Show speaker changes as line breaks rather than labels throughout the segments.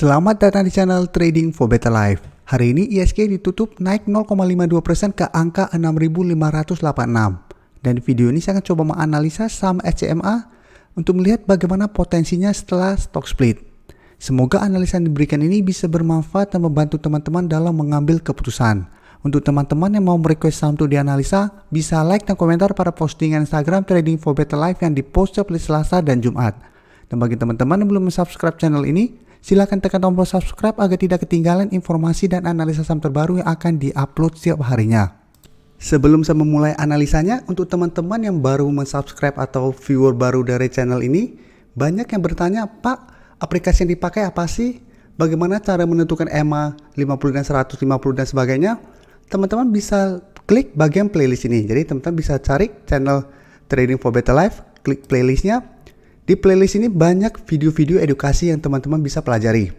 Selamat datang di channel Trading for Better Life. Hari ini ISG ditutup naik 0,52% ke angka 6.586. Dan di video ini saya akan coba menganalisa saham SCMA untuk melihat bagaimana potensinya setelah stock split. Semoga analisa yang diberikan ini bisa bermanfaat dan membantu teman-teman dalam mengambil keputusan. Untuk teman-teman yang mau merequest saham itu dianalisa, bisa like dan komentar pada postingan Instagram Trading for Better Life yang dipost setiap Selasa dan Jumat. Dan bagi teman-teman yang belum subscribe channel ini, silakan tekan tombol subscribe agar tidak ketinggalan informasi dan analisa saham terbaru yang akan diupload setiap harinya. Sebelum saya memulai analisanya, untuk teman-teman yang baru mensubscribe atau viewer baru dari channel ini, banyak yang bertanya, Pak, aplikasi yang dipakai apa sih? Bagaimana cara menentukan EMA 50 dan 150 dan sebagainya? Teman-teman bisa klik bagian playlist ini. Jadi teman-teman bisa cari channel Trading for Better Life, klik playlistnya. Di playlist ini banyak video-video edukasi yang teman-teman bisa pelajari.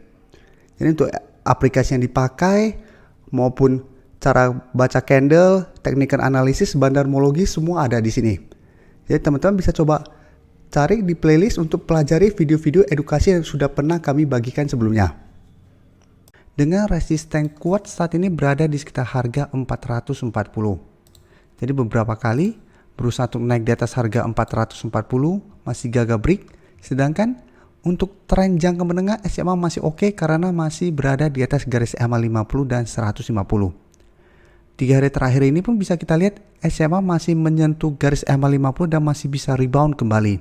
Jadi untuk aplikasi yang dipakai maupun cara baca candle, teknik analisis, bandarmologi semua ada di sini. Jadi teman-teman bisa coba cari di playlist untuk pelajari video-video edukasi yang sudah pernah kami bagikan sebelumnya. Dengan resisten kuat saat ini berada di sekitar harga 440. Jadi beberapa kali berusaha untuk naik di atas harga 440 masih gagal break, sedangkan untuk tren jangka menengah SMA masih oke karena masih berada di atas garis EMA 50 dan 150. 3 hari terakhir ini pun bisa kita lihat SMA masih menyentuh garis EMA 50 dan masih bisa rebound kembali.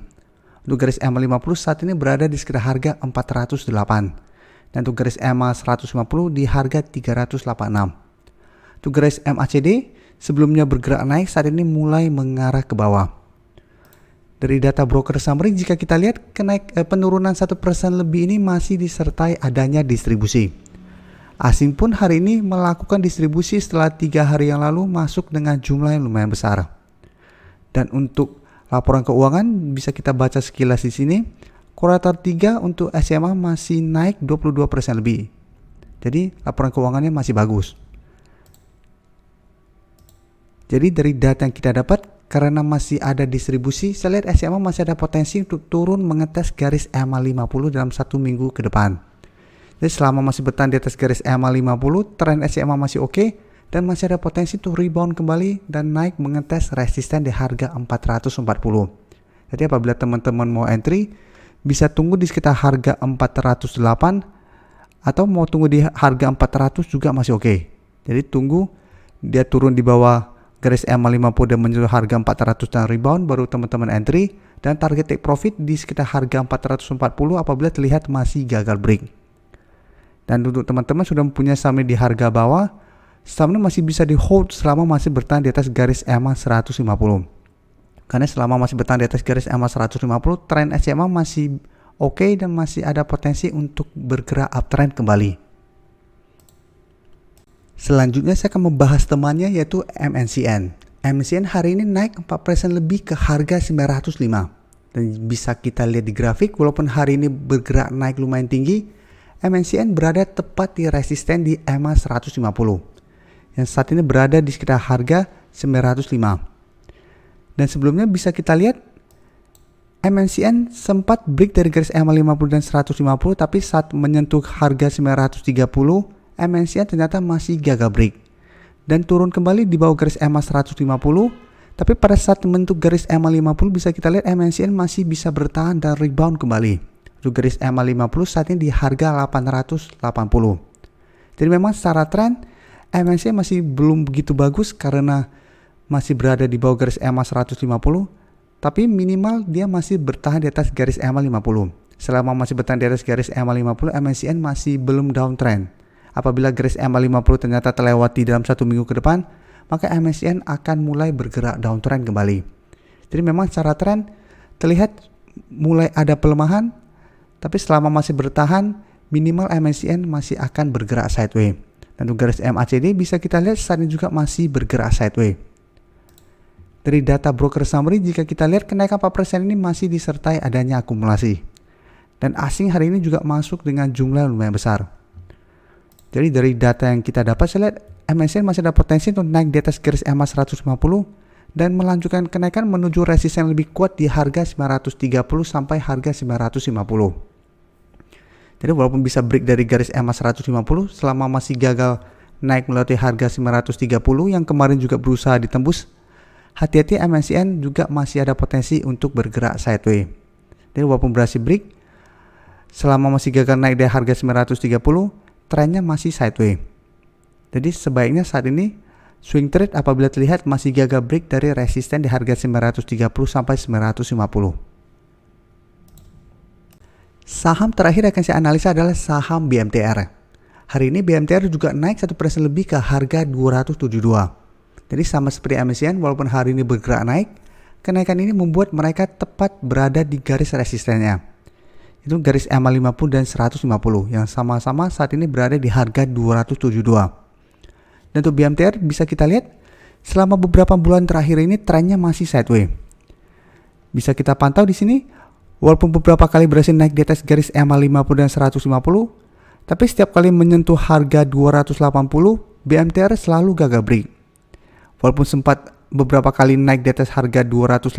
Untuk garis EMA 50 saat ini berada di sekitar harga 408 dan untuk garis EMA 150 di harga 386. Untuk garis MACD sebelumnya bergerak naik, saat ini mulai mengarah ke bawah. Dari data broker summary, jika kita lihat penurunan 1% lebih ini masih disertai adanya distribusi. Asing pun hari ini melakukan distribusi setelah 3 hari yang lalu masuk dengan jumlah yang lumayan besar. Dan untuk laporan keuangan bisa kita baca sekilas di sini. Kuartal 3 untuk SMA masih naik 22% lebih. Jadi laporan keuangannya masih bagus. Jadi dari data yang kita dapat, karena masih ada distribusi, saya lihat SMA masih ada potensi untuk turun mengetes garis EMA 50 dalam 1 minggu ke depan. Jadi selama masih bertahan di atas garis EMA 50, tren SMA masih oke dan masih ada potensi untuk rebound kembali dan naik mengetes resisten di harga 440. Jadi apabila teman-teman mau entry, bisa tunggu di sekitar harga 408 atau mau tunggu di harga 400 juga masih oke. Jadi tunggu dia turun di bawah garis EMA 50 dan menyentuh harga 400 dan rebound, baru teman-teman entry, dan target take profit di sekitar harga 440 apabila terlihat masih gagal break. Dan untuk teman-teman sudah mempunyai saham di harga bawah, saham ini masih bisa di hold selama masih bertahan di atas garis EMA 150. Karena selama masih bertahan di atas garis EMA 150, tren SMA masih oke dan masih ada potensi untuk bergerak uptrend kembali. Selanjutnya saya akan membahas temannya yaitu MNCN. MNCN hari ini naik 4% lebih ke harga 905. Dan bisa kita lihat di grafik, walaupun hari ini bergerak naik lumayan tinggi, MNCN berada tepat di resisten di EMA 150. Yang saat ini berada di sekitar harga 905. Dan sebelumnya bisa kita lihat MNCN sempat break dari garis EMA 50 dan 150, tapi saat menyentuh harga 930, MNCN ternyata masih gagal break dan turun kembali di bawah garis EMA 150, tapi pada saat membentuk garis EMA 50 bisa kita lihat MNCN masih bisa bertahan dan rebound kembali. Untuk garis EMA 50 saat ini di harga 880. Jadi memang secara tren MNCN masih belum begitu bagus karena masih berada di bawah garis EMA 150, tapi minimal dia masih bertahan di atas garis EMA 50. Selama masih bertahan di atas garis EMA 50, MNCN masih belum downtrend. Apabila garis EMA 50 ternyata terlewati dalam 1 minggu ke depan, maka MNCN akan mulai bergerak downtrend kembali. Jadi memang secara tren terlihat mulai ada pelemahan, tapi selama masih bertahan, minimal MNCN masih akan bergerak sideways. Dan untuk garis MACD bisa kita lihat saat ini juga masih bergerak sideways. Dari data broker summary, jika kita lihat kenaikan 4% ini masih disertai adanya akumulasi. Dan asing hari ini juga masuk dengan jumlah lumayan besar. Jadi dari data yang kita dapat, saya lihat MNCN masih ada potensi untuk naik di atas garis EMA 150 dan melanjutkan kenaikan menuju resisten lebih kuat di harga 930 sampai harga 950. Jadi walaupun bisa break dari garis EMA 150, selama masih gagal naik melewati harga 930 yang kemarin juga berusaha ditembus, hati-hati MACD juga masih ada potensi untuk bergerak sideways. Jadi walaupun berhasil break, selama masih gagal naik dari harga 930, trennya masih sideways. Jadi sebaiknya saat ini swing trade apabila terlihat masih gagal break dari resisten di harga 930 sampai 950. Saham terakhir yang akan saya analisa adalah saham BMTR. Hari ini BMTR juga naik 1% lebih ke harga 272. Jadi sama seperti MACD, walaupun hari ini bergerak naik, kenaikan ini membuat mereka tepat berada di garis resistennya. Itu garis EMA 50 dan 150 yang sama-sama saat ini berada di harga 272. Dan untuk BMTR bisa kita lihat selama beberapa bulan terakhir ini trennya masih sideways. Bisa kita pantau di sini. Walaupun beberapa kali berhasil naik di atas garis EMA 50 dan 150, tapi setiap kali menyentuh harga 280, BMTR selalu gagal break. Walaupun sempat beberapa kali naik di atas harga 280,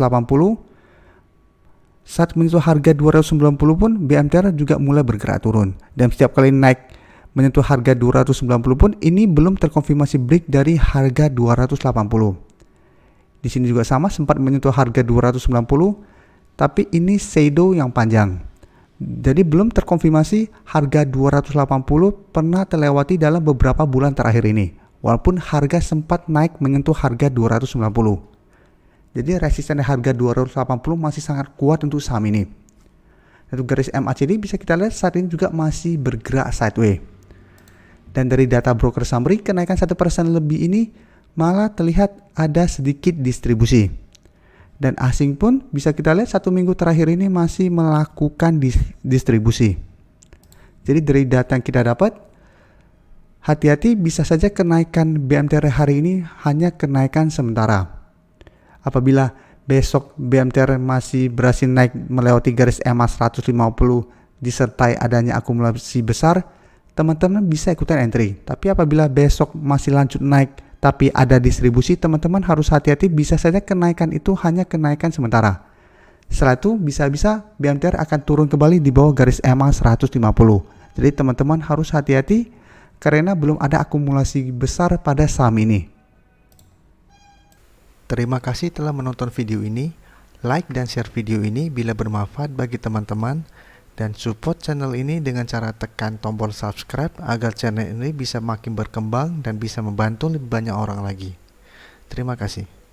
saat menyentuh harga 290 pun BMTR juga mulai bergerak turun. Dan setiap kali naik menyentuh harga 290 pun ini belum terkonfirmasi break dari harga 280. Di sini juga sama, sempat menyentuh harga 290, tapi ini shadow yang panjang. Jadi belum terkonfirmasi harga 280 pernah terlewati dalam beberapa bulan terakhir ini. Walaupun harga sempat naik menyentuh harga 290. Jadi resisten harga 280 masih sangat kuat untuk saham ini. Untuk garis MACD bisa kita lihat saat ini juga masih bergerak sideways. Dan dari data broker summary, kenaikan 1% lebih ini malah terlihat ada sedikit distribusi. Dan asing pun bisa kita lihat 1 minggu terakhir ini masih melakukan distribusi. Jadi dari data yang kita dapat, hati-hati bisa saja kenaikan BMTR hari ini hanya kenaikan sementara. Apabila besok BMTR masih berhasil naik melewati garis EMA 150 disertai adanya akumulasi besar, teman-teman bisa ikutan entry. Tapi apabila besok masih lanjut naik tapi ada distribusi, teman-teman harus hati-hati, bisa saja kenaikan itu hanya kenaikan sementara. Setelah itu bisa-bisa BMTR akan turun kembali di bawah garis EMA 150. Jadi teman-teman harus hati-hati karena belum ada akumulasi besar pada saham ini. Terima kasih telah menonton video ini. Like dan share video ini bila bermanfaat bagi teman-teman. Dan support channel ini dengan cara tekan tombol subscribe agar channel ini bisa makin berkembang dan bisa membantu lebih banyak orang lagi. Terima kasih.